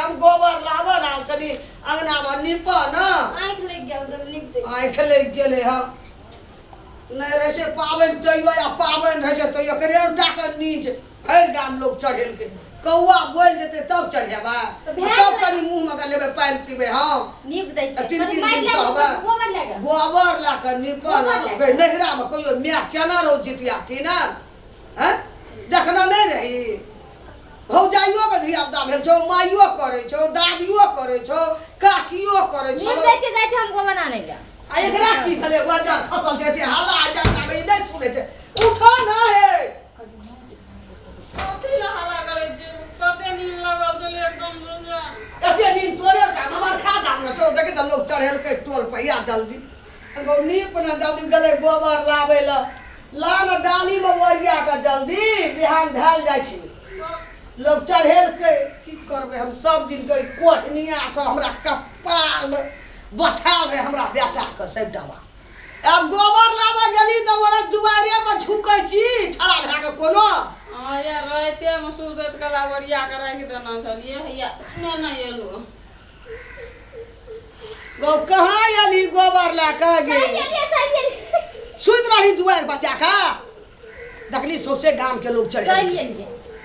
हम गोबर लाबो ना कनी अंगना में नीप ना आँख लग गया सब नीप दे आँख लग गेले ह नहीं रहे से पावन तैयो या पावन रहे से तैयो करे टाका नीच भर गाम लोग चढ़ेल के कौआ बोल जेते तब चढ़ेबा तब कनी मुंह में लेबे पानी पीबे हां नीप दै छै तीन दिन सहबा गोबर ला के नीप ना गई नहरा में कहियो मिया केना रहो जितिया की ना हैं देखना नहीं रही भौजाइयो के धियापुता भेल छौ माइयो करे छौ दादियो करे छौ काकियो करे छौ नीप दै छै हम गोबर आनै ले आ एकरा की भले बाजार खसल जेते हाला आजा काबे नहीं सुने छे उठो ना है कथी ला हाला करे छे कते नील लगल छले एकदम जोजा कते दिन तोरे का हमर खा दाम न छौ देखे त लोग चढ़ेल के टोल पहिया जल्दी गो नीप ना जल्दी गले गोबर लावे ला ला न डाली में ओरिया का जल्दी बिहान भेल जाय छी लोग चढ़ेल के की करबे हम सब दिन के कोहनिया सब हमरा कपार में बथाल रे हमरा बेटा के सब दवा अब गोबर लावा गेली त ओरा दुआरे में झुकै छी ठड़ा भा के कोनो हां यार राते में सुरत कला बढ़िया के राख देना चलिए हैया ने ना एलो गो कहां आली गोबर ला के गे सुत रही दुआर बचा का देखली सबसे गांव के लोग चढ़े चलिए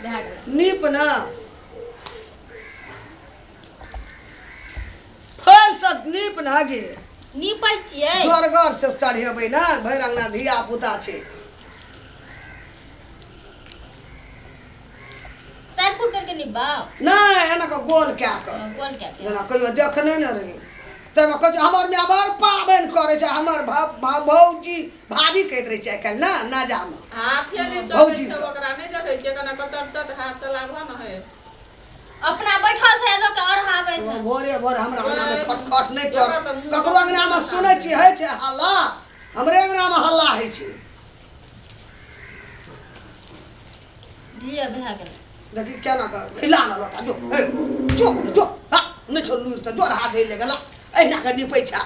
भाग नीप ना फल सब नीप ना गे नीपै छियै जोरगर से चढ़ेबै ना भैर अंगना धिया पुता छै चार फुट करके निभा नहीं एना के गोल क्या कर गोल क्या जेना कहियो देखने न रही तब कह हमर में बड़ पाबन करे छै हमर भौजी भाभी कहत रहे छै कल ना जाम हां फेले भौजी चढ़े ओकरा नहीं देखे छै कना कचट हाथ चलाबा न है अपना बैठल छै लोग और हावे भोरे भोर हमरा अंगना में खटखट नहीं कर ककरो अंगना में सुनै छी है छै हल्ला हमरे अंगना में हल्ला है छै दिया भाग देखी केना कर हिला ना लोटा जो हा नहीं छोड़लू त जोर हाथ ले गेला एना के निपै छा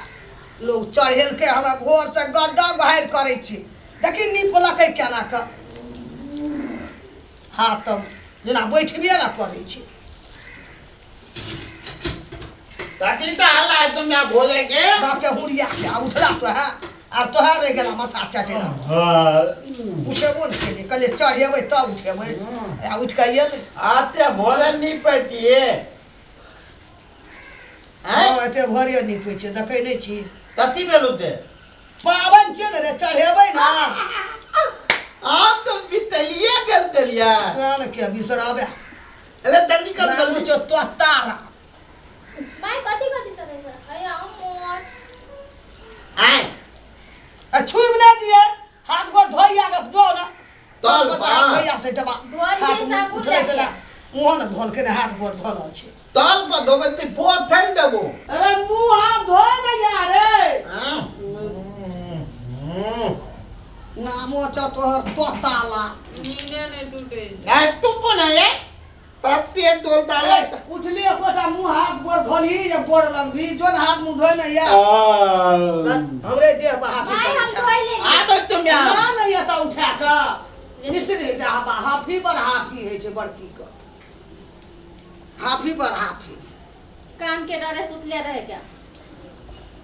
लोग चढ़ेल के हमरा भोर से गड्ढा गहार करे छी देखी निपला के केना क हां तब जेना बैठबे ना करे छी कथी त हल्ला है तुम यहाँ भोले के बाप के हुरिया के उठला तो है अब तो है रह गेला माथा चटेला उठेबो न के कले चढ़ेबै तब उठेबै आ उठ के आइल आते भोले नहीं पैती है हां एते भरियो नहीं पूछे देखै नै छी कथी भेलु ते पावन छै न रे चढ़ेबै ना आप तो बितलिए गल दलिया कान के बिसराबे अरे जल्दी कर जल्दी जो तो तारा भाई कथी करे छै हैया मोट आए आ छुब ना दिए हाथ गोड़ धोइया के जो ना तल भैया से डबा धोइए सा उठले से ना मुंह न धोल के हाथ गोड़ धोल छै तल पर धोबती पोत थैल देबो अरे मुंह हाथ धो भैया रे नामो छ तोहर तोताला नीले ने टूटे ना तू कोन है तत्ते तोल डाले उठली कोटा मुंह हाथ गोड़ धोली या गोड़ लगबी जोन हाथ मुंह धोय ना या हमरे देह बहा के भाई करे हम छा धोइ ले आब तुम यहाँ ना ना या त उठा के निसरे जा हाफी पर हाफी है छै बड़की क हाफी पर हाफी काम के डरे सुतले रहे क्या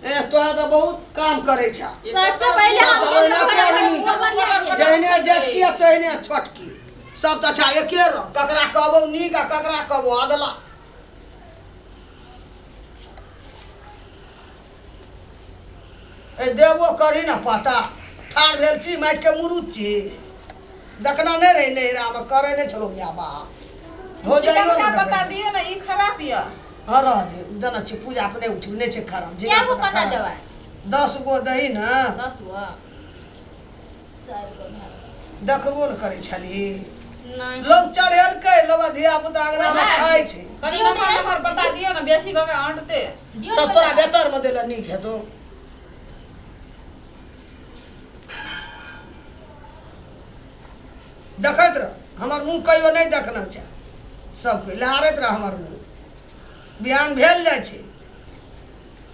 ए तोरा तो बहुत काम करे छा सबसे पहले सब हम जहने जेठकी तहने छोटकी सब त अच्छा एके र ककरा कहबो नीक आ ककरा कहबो अदला ए देबो करी ना पता ठाड़ भेल छी माटि के मुरुत छी देखना नहीं रही नहरा में करे नहीं चलो मिया बा हो जाइयो का ना पता दियो ना ई खराब या हां रह दे जना छी पूजा अपने उठ नहीं छै खराब क्या को पता देवा 10 गो दही ना 10 गो 4 गो भाग देखबो न करे छली नहीं लोग चढ़ेल के लोग धिया पुता अंगना में खाए छै कनी नंबर बता दियो ना बेसी क के अंटते दियो तब तोरा बेटर में देला नीक हेतो देखत रह हमर मुंह कहियो नहीं देखना छै सबके लहारत रह हमर मुंह बिहान भेल जाय छै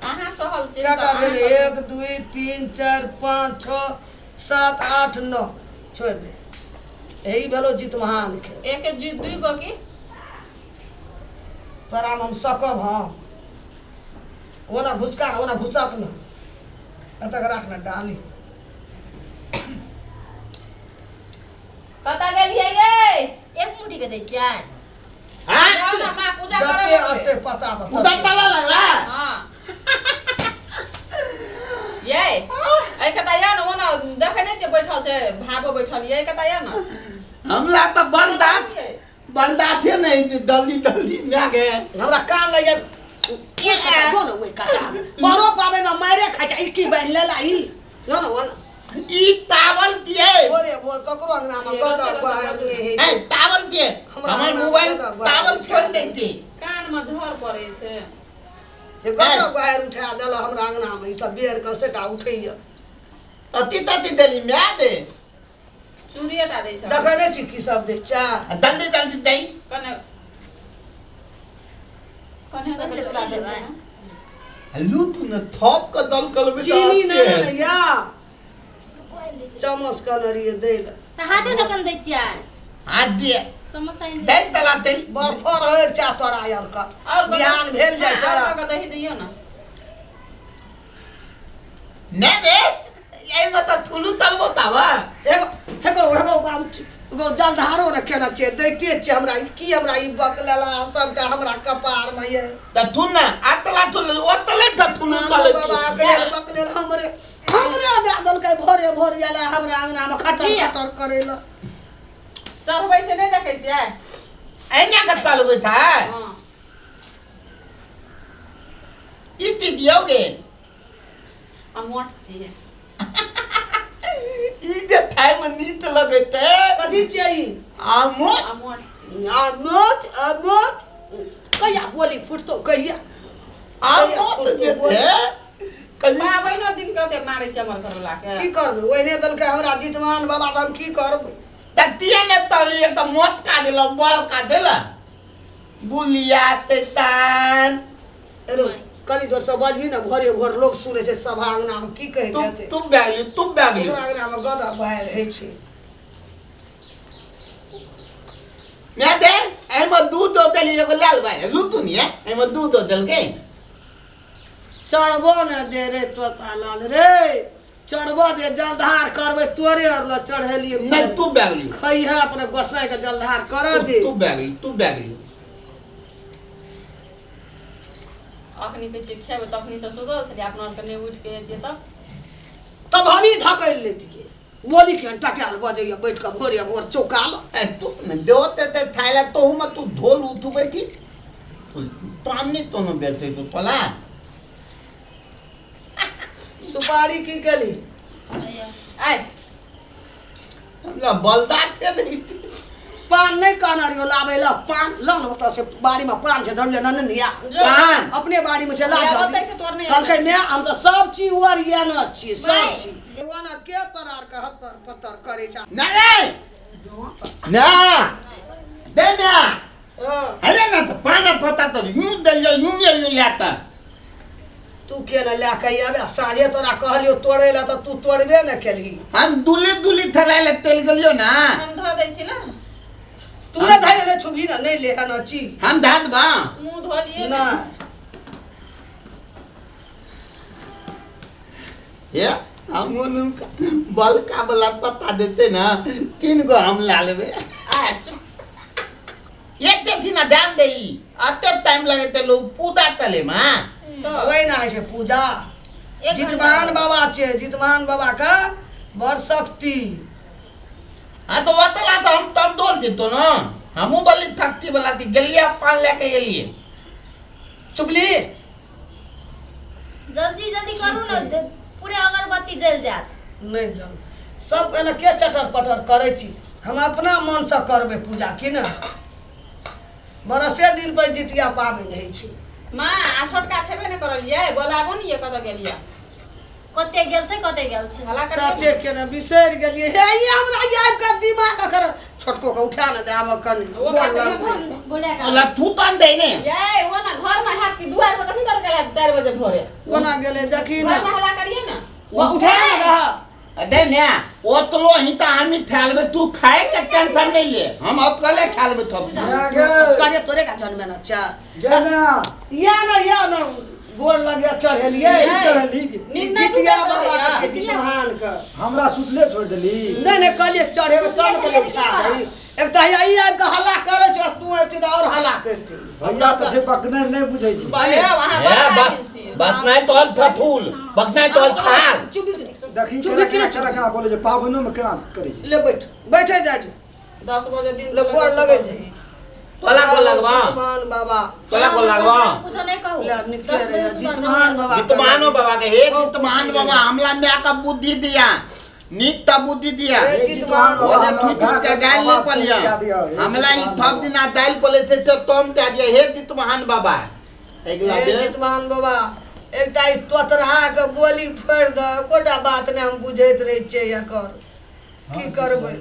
आहा सहल छै केटा भेल 1 2 3 4 5 6 7 8 9 छोड़ दे यही भेलो जीत महान के एक जीत दुई गो की तोरा में हम सकब हम ओना घुसका ओना घुसक न एतक राख न डाली कता गेलियै ये एक मुट्ठी के दै छियै हाँ जाओ ना माँ पूजा जते करे अष्टे पता उधर ताला लगला हाँ ये ऐ कता या न ओना देखे नै छै बैठल छै भागो बैठल ये कता या न हमला तो बंदा थे नहीं जल्दी जल्दी में गए हमरा कान लगे के को न ओइ काटा परो पावे में मारे खा जा इकी बन लेला ई न न वन ई टावल दिए बोरे बोर ककरो अंगना में गदा बाहर ने हे ए टावल दिए हमर मोबाइल टावल छोड़ देती कान में झर पड़े छै जे गदा बाहर उठा देला हमरा अंगना में ई सब बेर के सेटा उठैया अति तति देली म्या दे चूड़िएटा दै छै देखै नै छी की सब दे चा जल्दी जल्दी दई कने कने कने के चूड़ा लेबै? देबै लू तू न थप का दल कलबे चीनी न या कोइ दै छै चमच कनरिए देल त हाथे जकन दै छियै हाथ दिए चम्मच साइन दई तला तेल बफर होर चा तोरा यार का और बिहान भेल जाय छै और का दही दियो ना ने दे यही मत थुलू तलबो तावा हेगो गो जलधारो न केना छै दैते छै हमरा की हमरा ई बकलेला सबटा हमरा कपार में ये त थुन ना अतला थुल ओतले त थुलू तले बाबा के बकलेल हमरे दे दल के भोरे भोर गेला हमरा अंगना में खटर खटर करेला चढ़बै से नै देखै छियै ऐना का तलबे था हां इति दियोगे आ मोट छियै ई जे थाई में नीत लगते कथी चाहिए आमो आ मोट छियै अमोट कहिया बोली फुटतो कहिया आमो त देते कभी पाबैनो दिन कते मारै चमर करला के की करबै ओइने दल के हमरा जितमान बाबा त हम की करबै ततिया ने तलिए त मोत का देला बल का देला बुलिया तेतान अरे कनी जोर से बजबी न भोरे भोर लोग सुने छै सभा अंगना में की कहै छै तुम बैगली ओकरा अंगना में गदा बाहर है छै मैं दे एमे दूध दो देली एगो लाल भाई लुतुनी है एमे दूध दो देल के चढ़बो न दे रे तोता लाल रे चढ़बो दे जलधार करबै तोरे और ल चढ़ेलिए नहीं तू बैगली खई है अपने गोसाई के जलधार कर दे तू बैगली अखनी ते जे खेबै तखनी से सुतल छलियै अपना और के नै उठ के एतियै तब हम ही धकैल लेतिए बोली के टटाल बजैया बैठ के भोरे भोर चौकाल ए तू न देते ते थाइला तो हम तू ढोल उठू बैठी तू तामनी तो न बैठे तू तला सुपारी की गली आइ हमरा बलदा थे नहीं पान नहीं कहना रियो लावे ला पान लन होता से बाड़ी में पान से धरले नन निया पान अपने बाड़ी में से ला या जा ओतै से तोड़ नहीं कहलकै ने हम तो सब चीज ओरिया न छी सब नहीं। चीज जवाना के तरार के हत्तर पत्तर करे छा नहीं ना दे ना अरे ना तो पाना पता तो यूं दे यूं लेता तू के न ला के आबे सारे तोरा कहलियो तोड़े ला तो तू तोड़बे न केलही हम दुली थलाइले तेल गलियो ना हम धो दै छी ना तू ने धरे न छुभी न नहीं ले न ची हम धात बा मुंह धोलिए ना ये हम उनका बल का बला पता देते ना 3 गो हम ला लेबे आ चुप एक ते थी ना ध्यान देई अते टाइम लगे ते लोग पूजा तले मा तो वही ना है पूजा एक जितमान बाबा छे जितमान बाबा का बड़ शक्ति हां तो वतला तो हम तम डोल देतो ना हमू बली थकती बला थी गलिया पान लेके एलिए चुपली जल्दी जल्दी करू न पूरे अगरबत्ती जल जात नहीं जल सब एना के चटर पटर करे छी हम अपना मन से करबे पूजा की ना बरसे दिन पर जितिया पाबे नहीं छी माँ आ छोटका छेबे नै करलियै बोलाबो नहीं कत गेलियै कते गेल छै हला कर सचे के न बिसर गेलिए हे ये हमरा याद कर दिमाग कर छोटको के उठा न दे आब कनी वो का बोले का ओला तू तान दे ने ये वो ना घर में हाथ की दुआर पर कथि कर गेला 4 बजे भोरे कोना गेले देखी घर ना में हला करिए ना वो उठा न दे अरे ना ओतलो ही तो हम ही ठालबे तू खाए के टेंशन नहीं ले हम ओतले ठालबे थप उसका ये तोरे का जन्म ना चा या ना गोर लगे चढ़ेलिए जितिया बाबा के जितमान का हमरा सुतले छोड़ देली नहीं कहलिए चढ़े तब के उठा गई एक तो आई आब के हल्ला करे छ तू एती तो और हल्ला करती भैया तो छे बकने नहीं बुझै छी भले वहां बस नहीं तो फूल बकना तो छाल देखी केना का बोले जे पावनो में केना करै छी ले बैठे जा 10 बजे दिन ले गोर लगे छै तोला को लगवा जितमान बाबा तोला को लगवा कुछ नहीं कहू ले निकले रे जितमान बाबा जितमानो बाबा के हे जितमान बाबा हमला में का बुद्धि दिया नीक ता बुद्धि दिया जितमान ओले ठुट के गाल ले पलिया हमला ही थप दिना दाल पले से तो तुम त्या दिया हे जितमान बाबा एकला दे जितमान बाबा एकटा ई तोतरा के बोली फोड़ द कोटा बात ने हम बुझैत रह छै एकर की करबै